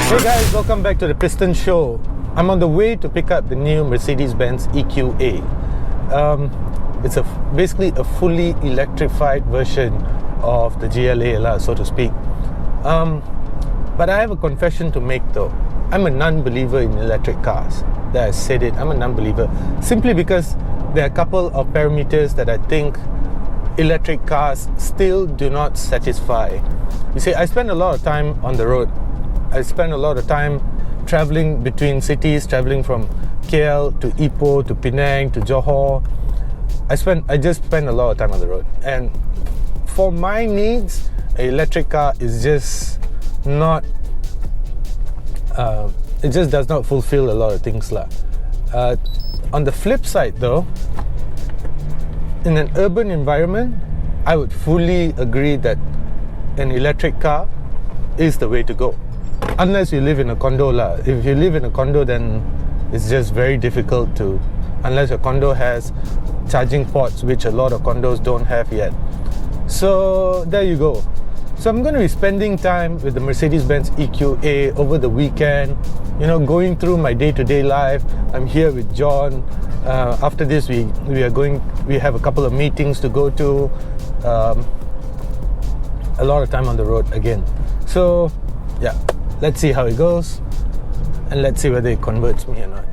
Hey guys, welcome back to the Piston Show. I'm on the way to pick up the new Mercedes-Benz EQA. It's basically a fully electrified version of the GLA, so to speak. But I have a confession to make though. I'm a non-believer in electric cars. That I said it, I'm a non-believer. Simply because there are a couple of parameters that I think electric cars still do not satisfy. You see, I spend a lot of time on the road. I spend a lot of time traveling between cities, traveling from KL to Ipoh to Penang to Johor. I just spend a lot of time on the road. And for my needs, an electric car is just not, it just does not fulfill a lot of things. On the flip side though, in an urban environment, I would fully agree that an electric car is the way to go. Unless you live in a condo If you live in a condo, then it's just very difficult to, unless your condo has charging ports, which a lot of condos don't have yet. So there you go. So I'm going to be spending time with the Mercedes-Benz EQA over the weekend, going through my day-to-day life. I'm here with John. After this, we have a couple of meetings to go to. A lot of time on the road again. So yeah, let's see how it goes, and let's see whether it converts me or not.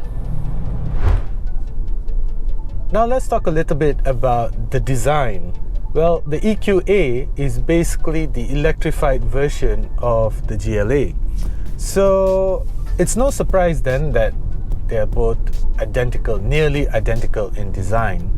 Now let's talk a little bit about the design. Well, the EQA is basically the electrified version of the GLA. So it's no surprise then that they are both identical, nearly identical in design.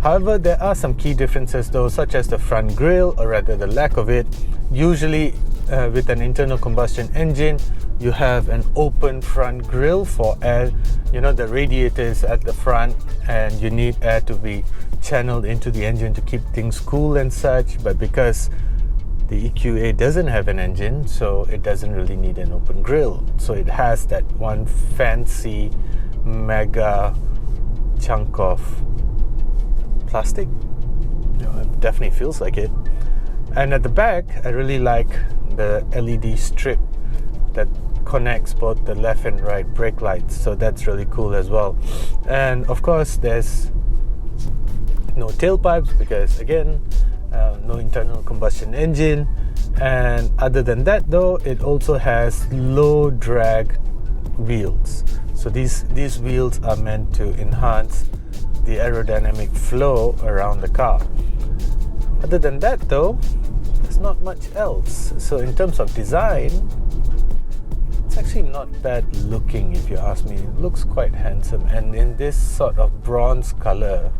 However, there are some key differences though, such as the front grille, or rather the lack of it. Usually with an internal combustion engine, you have an open front grille for air. The radiator is at the front and you need air to be channeled into the engine to keep things cool and such. But because the EQA doesn't have an engine, so it doesn't really need an open grille. So it has that one fancy mega chunk of plastic. It definitely feels like it. And at the back, I really like the LED strip that connects both the left and right brake lights, so that's really cool as well. And of course there's no tailpipes because again, no internal combustion engine. And other than that though, it also has low drag wheels. So these wheels are meant to enhance the aerodynamic flow around the car. Other than that though, there's not much else. So in terms of design, it's actually not bad looking if you ask me. It looks quite handsome, and in this sort of bronze color,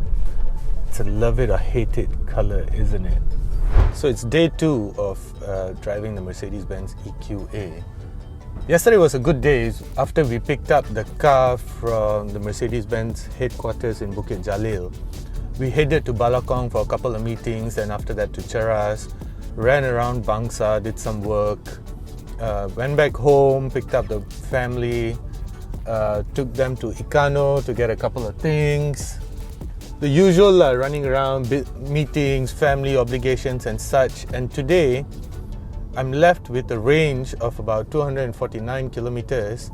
it's a love it or hate it color, isn't it? So it's day 2 of driving the Mercedes-Benz EQA. Yesterday was a good day. After we picked up the car from the Mercedes-Benz headquarters in Bukit Jalil, we headed to Balakong for a couple of meetings, and after that to Cheras, ran around Bangsa, did some work, went back home, picked up the family, took them to Ikano to get a couple of things. The usual running around, meetings, family obligations and such. And today, I'm left with a range of about 249 kilometers.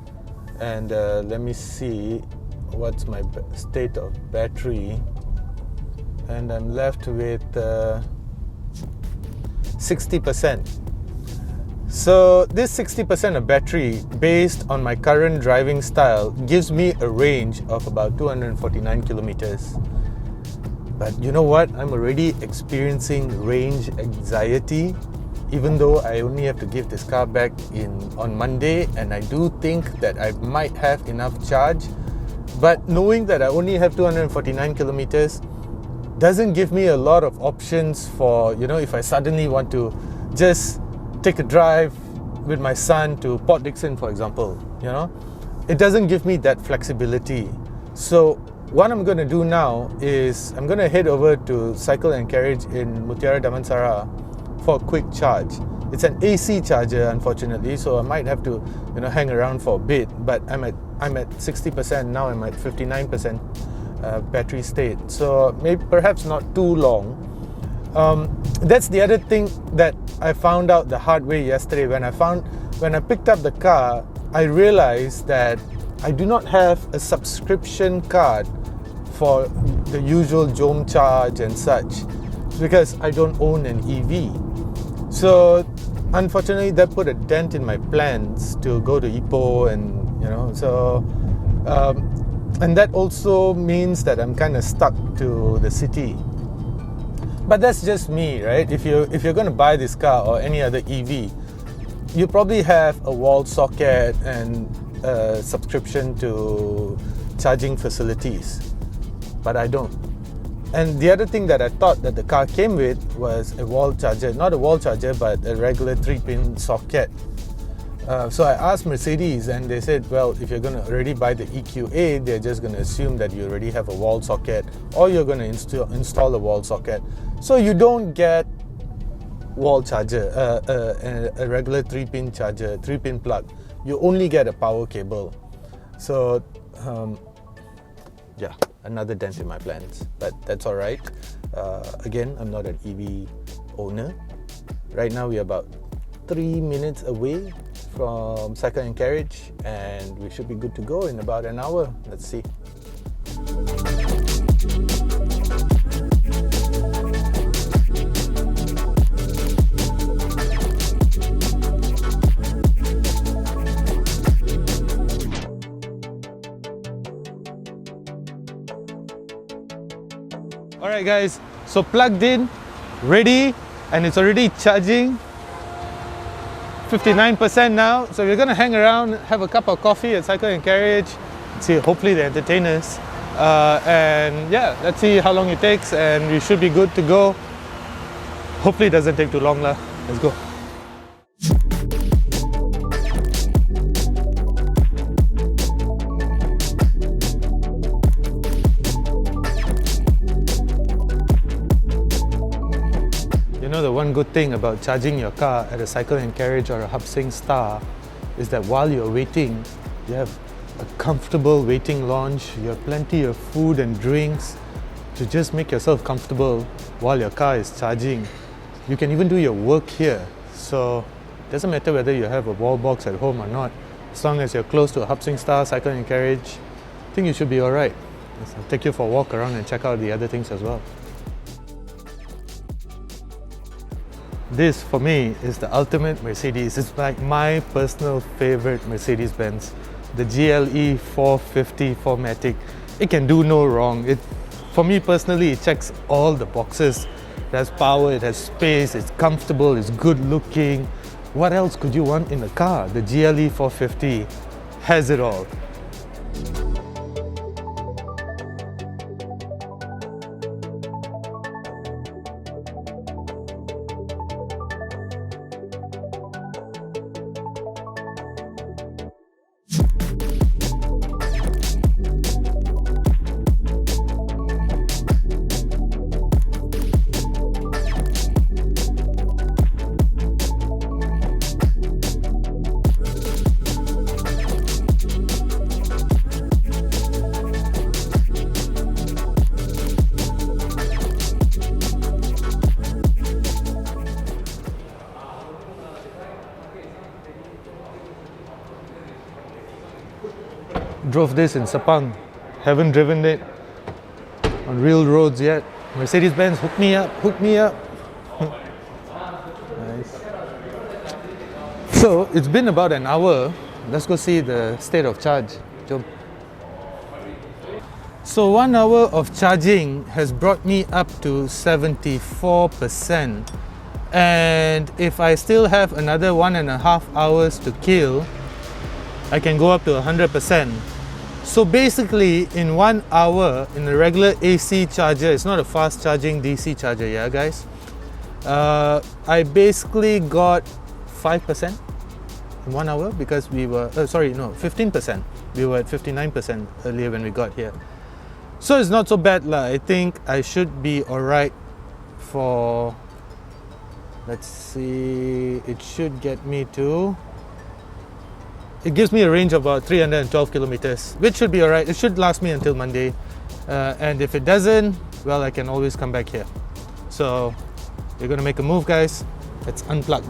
And let me see what's my state of battery. And I'm left with 60%. So this 60% of battery, based on my current driving style, gives me a range of about 249 kilometers. But you know what? I'm already experiencing range anxiety, even though I only have to give this car back on Monday, and I do think that I might have enough charge. But knowing that I only have 249 kilometers doesn't give me a lot of options for, if I suddenly want to just take a drive with my son to Port Dickson, for example, it doesn't give me that flexibility. So what I'm going to do now is I'm going to head over to Cycle and Carriage in Mutiara Damansara for a quick charge. It's an AC charger, unfortunately, so I might have to hang around for a bit, but I'm at 60%, now I'm at 59% battery state, so maybe perhaps not too long. That's the other thing that I found out the hard way yesterday. When I picked up the car, I realized that I do not have a subscription card for the usual Jom charge and such, because I don't own an EV. So unfortunately that put a dent in my plans to go to Ipoh, and and that also means that I'm kind of stuck to the city. But that's just me, right? If you're going to buy this car or any other EV, you probably have a wall socket and a subscription to charging facilities, but I don't. And the other thing that I thought that the car came with was a wall charger, not a wall charger, but a regular 3-pin socket. So I asked Mercedes, and they said, well, if you're going to already buy the EQA, they're just going to assume that you already have a wall socket, or you're going to install a wall socket. So you don't get wall charger, a regular 3-pin charger, 3-pin plug. You only get a power cable. So yeah, another dent in my plans, but that's all right. Again, I'm not an EV owner. Right now we're about 3 minutes away from Cycle and Carriage, and we should be good to go in about an hour. Let's see. Alright guys, so plugged in, ready, and it's already charging. 59% now, so we're going to hang around, have a cup of coffee at Cycle and Carriage, see, hopefully they entertain us, and yeah, let's see how long it takes, and we should be good to go. Hopefully it doesn't take too long lah. Let's go. You know, the one good thing about charging your car at a Cycle and Carriage or a Hub-Sing Star is that while you're waiting, you have a comfortable waiting lounge, you have plenty of food and drinks to just make yourself comfortable while your car is charging. You can even do your work here, so it doesn't matter whether you have a wall box at home or not. As long as you're close to a Hub-Sing Star, Cycle and Carriage, I think you should be alright. I'll take you for a walk around and check out the other things as well. This, for me, is the ultimate Mercedes. It's like my personal favorite Mercedes-Benz. The GLE 450 4MATIC. It can do no wrong. For me personally, it checks all the boxes. It has power, it has space, it's comfortable, it's good looking. What else could you want in a car? The GLE 450 has it all. Drove this in Sepang, haven't driven it on real roads yet. Mercedes-Benz, hook me up, hook me up. Nice. So it's been about an hour. Let's go see the state of charge. Jom. So 1 hour of charging has brought me up to 74%, and if I still have another 1.5 hours to kill, I can go up to 100%. So basically, in 1 hour, in a regular AC charger, it's not a fast charging DC charger, yeah guys, I basically got 5% in 1 hour, because we were, 15%. We were at 59% earlier when we got here. So it's not so bad lah. I think I should be alright for, let's see, it should get me to, it gives me a range of about 312 kilometers, which should be alright. It should last me until Monday. And if it doesn't, well, I can always come back here. So We're gonna make a move, guys. Let's unplug.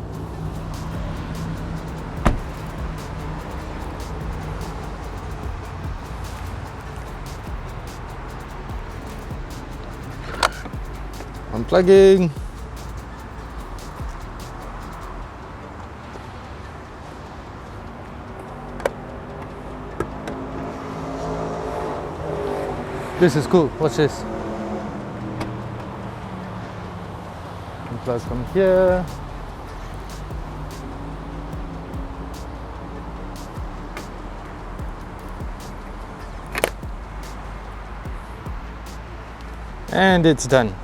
Unplugging. This is cool. Watch this. Unplug from here. And it's done.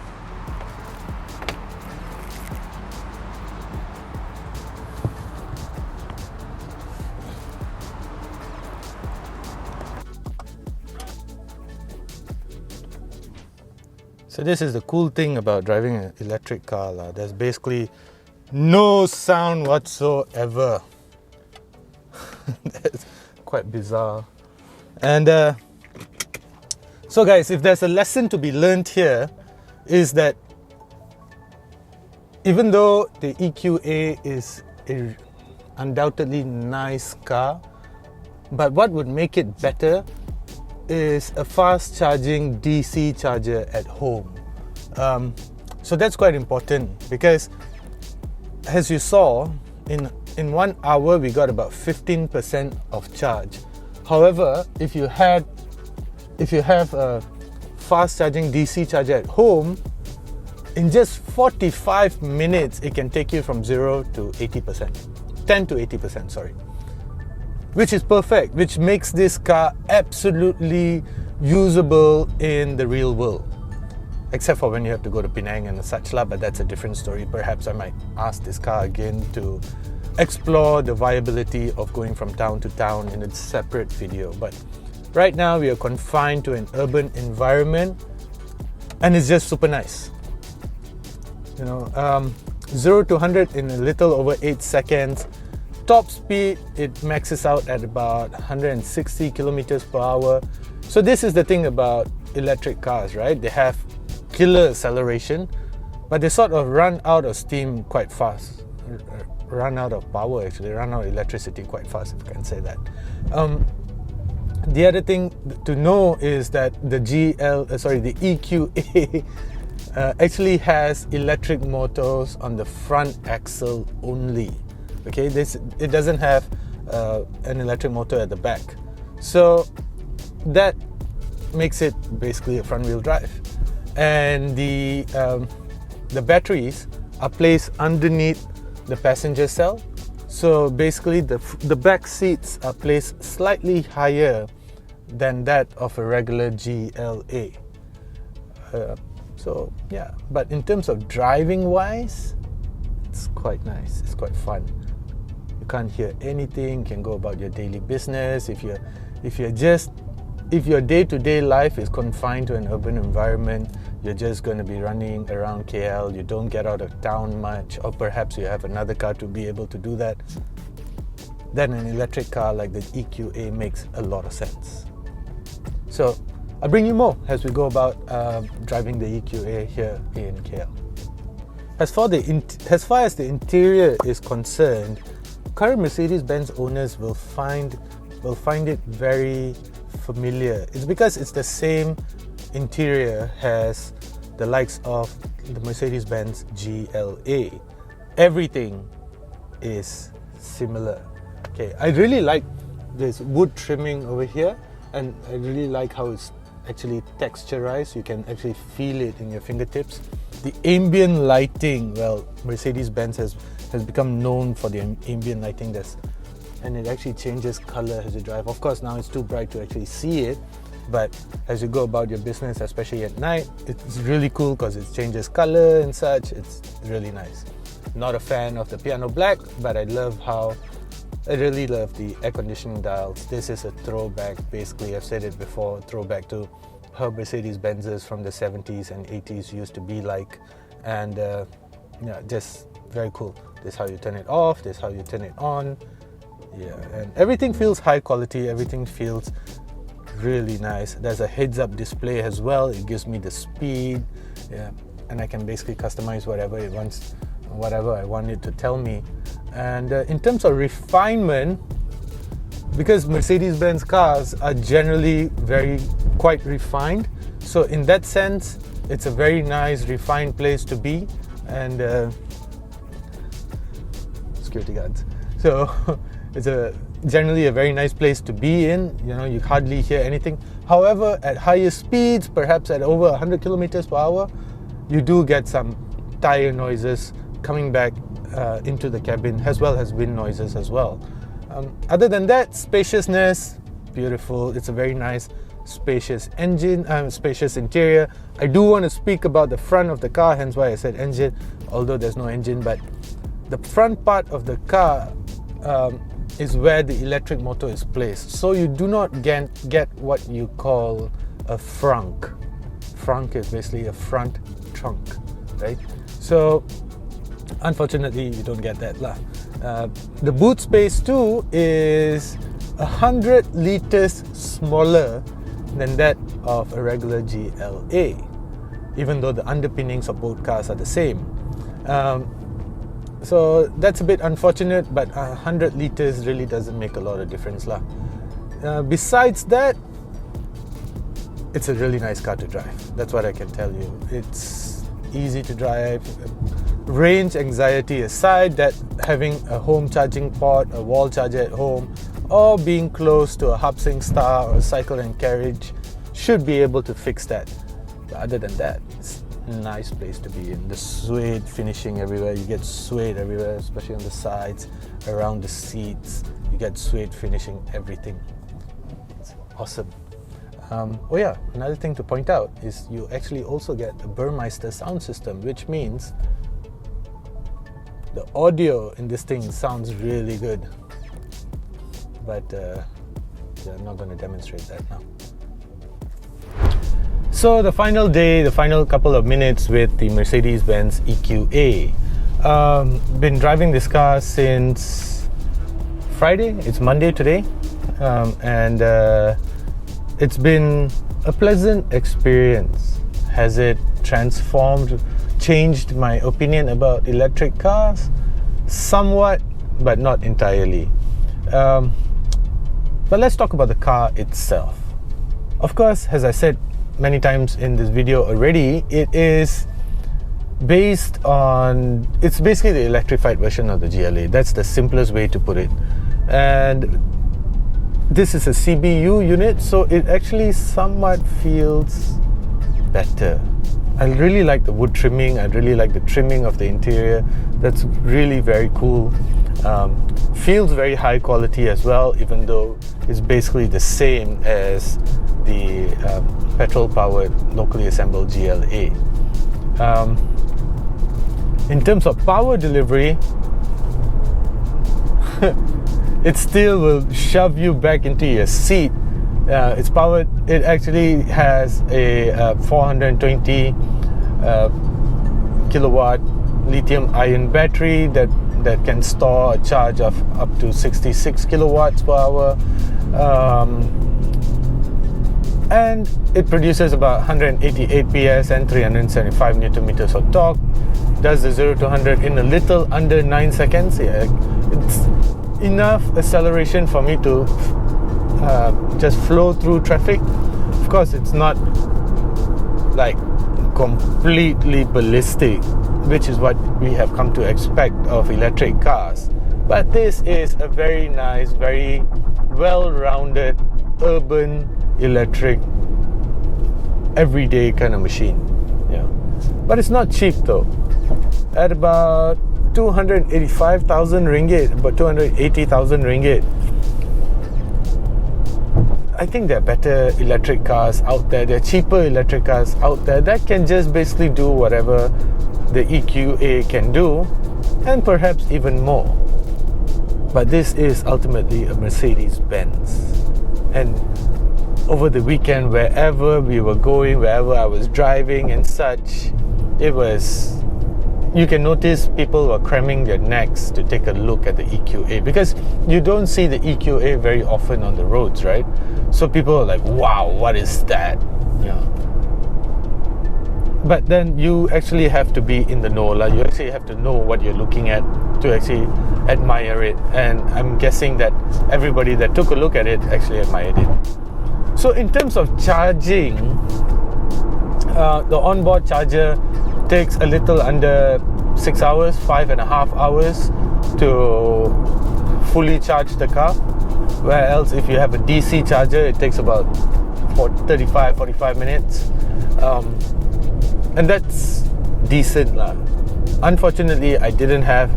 So this is the cool thing about driving an electric car. There's basically no sound whatsoever. That's quite bizarre. And so guys, if there's a lesson to be learned here, is that even though the EQA is a undoubtedly nice car, but what would make it better is a fast charging DC charger at home. So that's quite important, because as you saw, in 1 hour we got about 15% of charge. However, if you have a fast charging DC charger at home, in just 45 minutes it can take you from 0 to 80%, 10 to 80%, sorry. Which is perfect, which makes this car absolutely usable in the real world. Except for when you have to go to Penang and such lah, but that's a different story. Perhaps I might ask this car again to explore the viability of going from town to town in a separate video. But right now we are confined to an urban environment, and it's just super nice. 0 to 100 in a little over 8 seconds. Top speed, it maxes out at about 160 kilometers per hour. So this is the thing about electric cars, right? They have killer acceleration, but they sort of run out of steam quite fast. Run out of power, actually. Run out of electricity quite fast, if I can say that. The other thing to know is that the EQA actually has electric motors on the front axle only. Okay, it doesn't have an electric motor at the back, so that makes it basically a front-wheel drive. And the batteries are placed underneath the passenger cell, so basically the back seats are placed slightly higher than that of a regular GLA. So yeah, but in terms of driving wise, it's quite nice. It's quite fun. You can't hear anything. You can go about your daily business. If your day-to-day life is confined to an urban environment, you're just going to be running around KL. You don't get out of town much, or perhaps you have another car to be able to do that. Then an electric car like the EQA makes a lot of sense. So I'll bring you more as we go about driving the EQA here in KL. As far as the interior is concerned, current Mercedes-Benz owners will find it very familiar. It's because it's the same interior as the likes of the Mercedes-Benz GLA. Everything is similar. Okay, I really like this wood trimming over here, and I really like how it's actually texturized. You can actually feel it in your fingertips. The ambient lighting, well, Mercedes-Benz has become known for the ambient lighting, and it actually changes color as you drive. Of course, now it's too bright to actually see it, but as you go about your business, especially at night, it's really cool because it changes color and such. It's really nice. Not a fan of the piano black, but I really love the air conditioning dials. This is a throwback, basically. I've said it before, throwback to how Mercedes-Benzes from the 70s and 80s used to be like, and just very cool. This is how you turn it off, this is how you turn it on. Yeah, and everything feels high quality, everything feels really nice. There's a heads-up display as well. It gives me the speed. Yeah, and I can basically customize whatever I want it to tell me. And in terms of refinement, because Mercedes-Benz cars are generally quite refined, so in that sense, it's a very nice refined place to be. And security guards. So it's generally a very nice place to be in. You know, you hardly hear anything. However, at higher speeds, perhaps at over 100 kilometers per hour, you do get some tire noises coming back into the cabin, as well as wind noises as well. Other than that, spaciousness, beautiful. It's a very nice, spacious engine, spacious interior. I do want to speak about the front of the car, hence why I said engine, although there's no engine. But the front part of the car is where the electric motor is placed. So you do not get what you call a frunk. Frunk is basically a front trunk, right? So unfortunately, you don't get that lah. The boot space too is 100 liters smaller than that of a regular GLA, even though the underpinnings of both cars are the same. So that's a bit unfortunate, but 100 liters really doesn't make a lot of difference lah. Besides that, it's a really nice car to drive. That's what I can tell you. It's easy to drive. Range anxiety aside, that having a home charging port, a wall charger at home, or being close to a Hub-Sync Star or a cycle and carriage should be able to fix that. But other than that, it's a nice place to be in. The suede finishing everywhere. You get suede everywhere, especially on the sides, around the seats. You get suede finishing everything. It's awesome. Oh yeah, another thing to point out is you actually also get a Burmeister sound system, which means the audio in this thing sounds really good. But yeah, I'm not going to demonstrate that now. So the final day, the final couple of minutes with the Mercedes-Benz EQA. Been driving this car since Friday. It's Monday today. And it's been a pleasant experience. Has it transformed, changed my opinion about electric cars? Somewhat, but not entirely. But let's talk about the car itself. Of course, as I said many times in this video already, it's basically the electrified version of the GLA. That's the simplest way to put it. And this is a CBU unit, so it actually somewhat feels better. I really like the wood trimming. I really like the trimming of the interior. That's really very cool. Feels very high quality as well, even though it's basically the same as the petrol-powered, locally assembled GLA. In terms of power delivery, it still will shove you back into your seat. It's powered. It actually has a 420 kilowatt lithium-ion battery that can store a charge of up to 66 kilowatts per hour. And it produces about 188 PS and 375 Newton meters of torque. Does the 0 to 100 in a little under 9 seconds. Yeah, it's enough acceleration for me to just flow through traffic. Of course, it's not like completely ballistic, which is what we have come to expect of electric cars. But this is a very nice, very well-rounded, urban, electric, everyday kind of machine. Yeah. But it's not cheap though. At about 285,000 ringgit, about 280,000 ringgit. I think there are better electric cars out there. There are cheaper electric cars out there that can just basically do whatever the EQA can do, and perhaps even more. But this is ultimately a Mercedes-Benz. And over the weekend, wherever we were going, wherever I was driving and such, you can notice people were cramming their necks to take a look at the EQA, because you don't see the EQA very often on the roads, right? So people are like, wow, what is that? Yeah. But then you actually have to be in the know. You actually have to know what you're looking at to actually admire it. And I'm guessing that everybody that took a look at it actually admired it. So in terms of charging, the onboard charger takes a little under 6 hours, 5.5 hours to fully charge the car. Whereas if you have a DC charger, it takes about 45 minutes. And that's decent lah. Unfortunately, I didn't have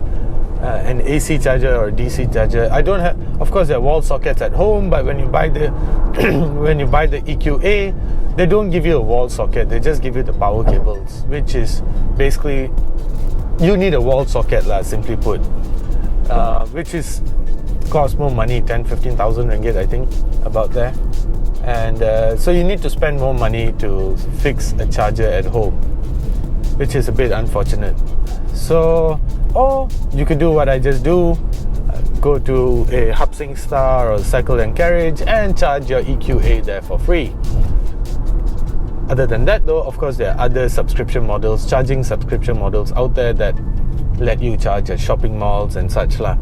an AC charger or a DC charger. I don't have. Of course, there are wall sockets at home, but when you buy the when you buy the EQA, they don't give you a wall socket. They just give you the power cables, which is basically you need a wall socket lah. Simply put, which is cost more money, 10,000-15,000 ringgit, I think, about there. And so you need to spend more money to fix a charger at home, which is a bit unfortunate. So, or you could do what I just do, go to a Hapsing Star or Cycle and Carriage and charge your EQA there for free. Other than that though, of course there are other subscription models, charging subscription models out there that let you charge at shopping malls and such lah.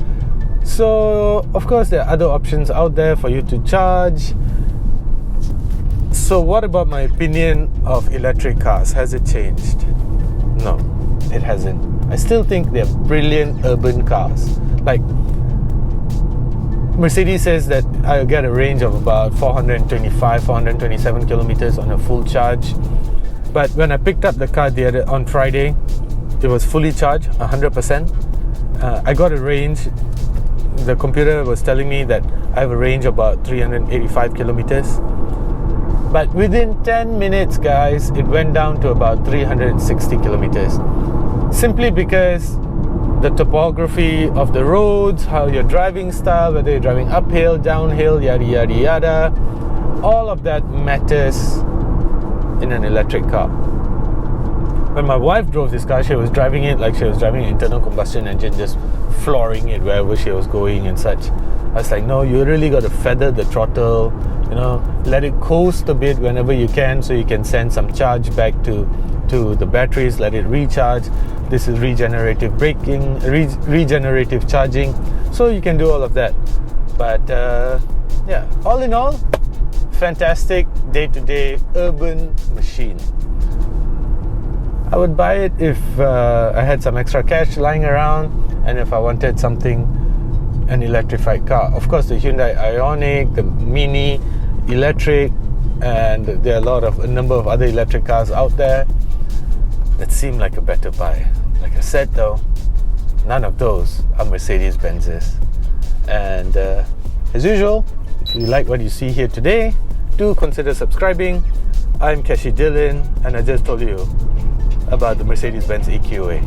So of course there are other options out there for you to charge. So what about my opinion of electric cars? Has it changed? No, it hasn't. I still think they're brilliant urban cars. Like Mercedes says that I'll get a range of about 427 kilometers on a full charge. But when I picked up the car on Friday, it was fully charged, 100%. I got a range. The computer was telling me that I have a range of about 385 kilometers. But within 10 minutes, guys, it went down to about 360 kilometers. Simply because the topography of the roads, how your driving style, whether you're driving uphill, downhill, yada yada yada, all of that matters in an electric car. When my wife drove this car, she was driving it like she was driving an internal combustion engine, just flooring it wherever she was going and such. I was like, no, you really got to feather the throttle, let it coast a bit whenever you can, so you can send some charge back to the batteries, let it recharge. This is regenerative braking, regenerative charging, so you can do all of that. But yeah, all in all, fantastic day-to-day urban machine. I would buy it if I had some extra cash lying around and if I wanted an electrified car. Of course, the Hyundai Ioniq, the Mini electric, and there are a number of other electric cars out there that seem like a better buy. Like I said though, none of those are Mercedes-Benzes. And as usual, if you like what you see here today, do consider subscribing. I'm Kashi Dillon, and I just told you about the Mercedes-Benz EQA.